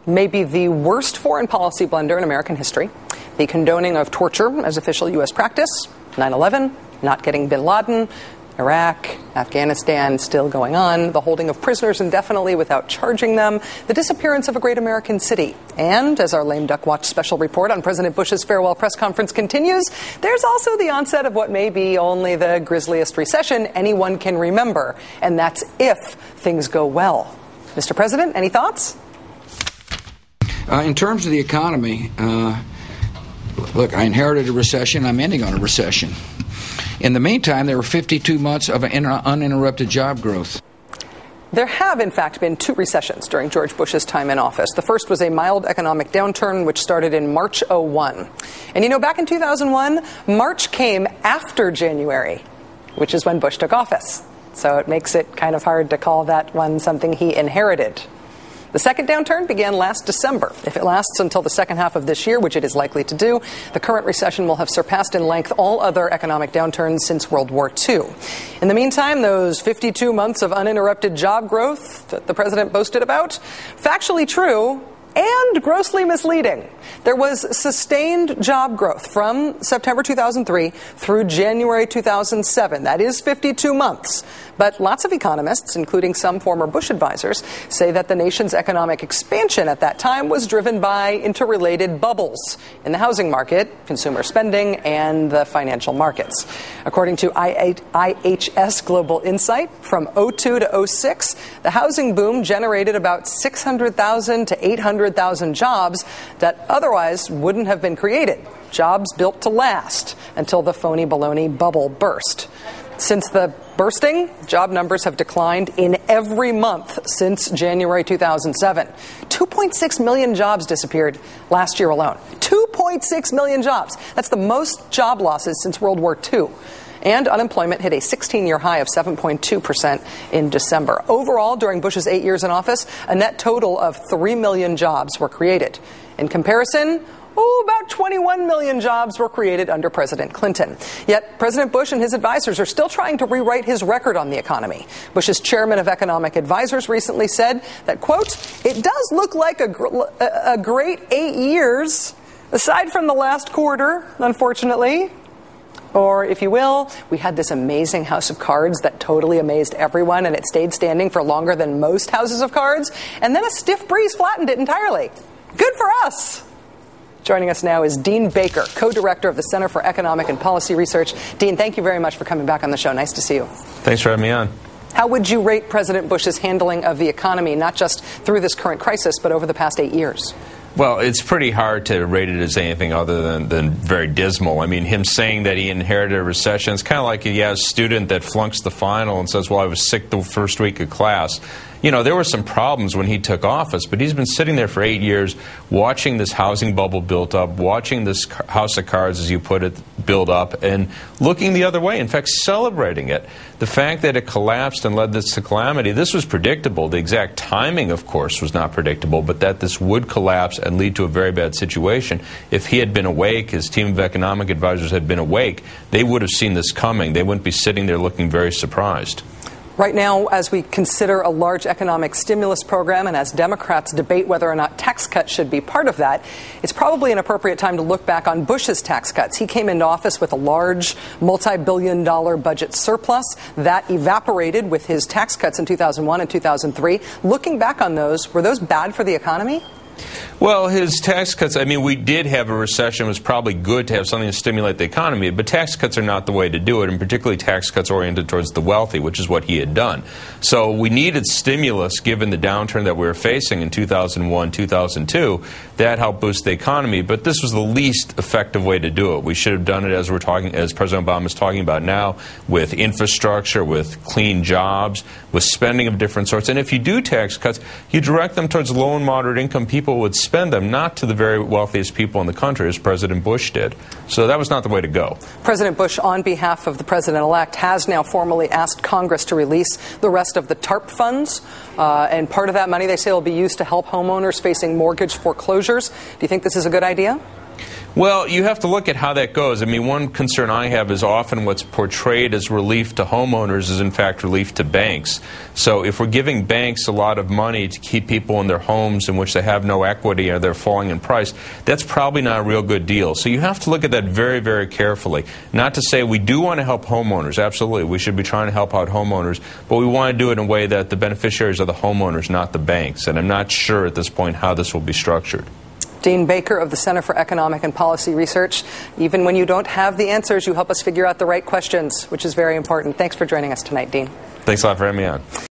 maybe the worst foreign policy blunder in American history, the condoning of torture as official U.S. practice, 9/11, not getting bin Laden, Iraq, Afghanistan still going on, the holding of prisoners indefinitely without charging them, the disappearance of a great American city. And as our Lame Duck Watch special report on President Bush's farewell press conference continues, there's also the onset of what may be only the grisliest recession anyone can remember. And that's if things go well. Mr. President, any thoughts? In terms of the economy, look, I inherited a recession. I'm ending on a recession. In the meantime, there were 52 months of uninterrupted job growth. There have, in fact, been two recessions during George Bush's time in office. The first was a mild economic downturn, which started in March '01. And you know, back in 2001, March came after January, which is when Bush took office. So it makes it kind of hard to call that one something he inherited. The second downturn began last December. If it lasts until the second half of this year, which it is likely to do, the current recession will have surpassed in length all other economic downturns since World War II. In the meantime, those 52 months of uninterrupted job growth that the president boasted about, factually true and grossly misleading. There was sustained job growth from September 2003 through January 2007. That is 52 months. But lots of economists, including some former Bush advisors, say that the nation's economic expansion at that time was driven by interrelated bubbles in the housing market, consumer spending, and the financial markets. According to IHS Global Insight, from '02 to '06, the housing boom generated about 600,000 to 800,000 jobs that otherwise wouldn't have been created. Jobs built to last until the phony baloney bubble burst. Since the bursting, job numbers have declined in every month since January 2007. 2.6 million jobs disappeared last year alone. 2.6 million jobs. That's the most job losses since World War II. And unemployment hit a 16-year high of 7.2% in December. Overall, during Bush's 8 years in office, a net total of 3 million jobs were created. In comparison, about 21 million jobs were created under President Clinton. Yet President Bush and his advisors are still trying to rewrite his record on the economy. Bush's chairman of economic advisors recently said that, quote, "It does look like a great 8 years, aside from the last quarter, unfortunately." Or, if you will, we had this amazing house of cards that totally amazed everyone, and it stayed standing for longer than most houses of cards, and then a stiff breeze flattened it entirely. Good for us! Joining us now is Dean Baker, co-director of the Center for Economic and Policy Research. Dean, thank you very much for coming back on the show. Nice to see you. Thanks for having me on. How would you rate President Bush's handling of the economy, not just through this current crisis, but over the past 8 years? Well, it's pretty hard to rate it as anything other than very dismal. I mean, him saying that he inherited a recession, it's kind of like a student that flunks the final and says, well, I was sick the first week of class. You know, there were some problems when he took office, but he's been sitting there for 8 years watching this housing bubble build up, watching this house of cards, as you put it, build up, and looking the other way, in fact, celebrating it. The fact that it collapsed and led this to calamity, this was predictable. The exact timing, of course, was not predictable, but that this would collapse and lead to a very bad situation. If he had been awake, his team of economic advisors had been awake, they would have seen this coming. They wouldn't be sitting there looking very surprised. Right now, as we consider a large economic stimulus program and as Democrats debate whether or not tax cuts should be part of that, it's probably an appropriate time to look back on Bush's tax cuts. He came into office with a large multi-billion-dollar budget surplus. That evaporated with his tax cuts in 2001 and 2003. Looking back on those, were those bad for the economy? Well, his tax cuts, I mean, we did have a recession. It was probably good to have something to stimulate the economy, but tax cuts are not the way to do it, and particularly tax cuts oriented towards the wealthy, which is what he had done. So we needed stimulus given the downturn that we were facing in 2001, 2002. That helped boost the economy, but this was the least effective way to do it. We should have done it as President Obama is talking about now, with infrastructure, with clean jobs, with spending of different sorts. And if you do tax cuts, you direct them towards low and moderate income people would spend them, not to the very wealthiest people in the country, as President Bush did. So that was not the way to go. President Bush, on behalf of the president-elect, has now formally asked Congress to release the rest of the TARP funds. And part of that money, they say, will be used to help homeowners facing mortgage foreclosures. Do you think this is a good idea? Well, you have to look at how that goes. I mean, one concern I have is often what's portrayed as relief to homeowners is in fact relief to banks. So if we're giving banks a lot of money to keep people in their homes in which they have no equity or they're falling in price, that's probably not a real good deal. So you have to look at that very, very carefully. Not to say we do want to help homeowners. Absolutely. We should be trying to help out homeowners, but we want to do it in a way that the beneficiaries are the homeowners, not the banks. And I'm not sure at this point how this will be structured. Dean Baker of the Center for Economic and Policy Research. Even when you don't have the answers, you help us figure out the right questions, which is very important. Thanks for joining us tonight, Dean. Thanks a lot for having me on.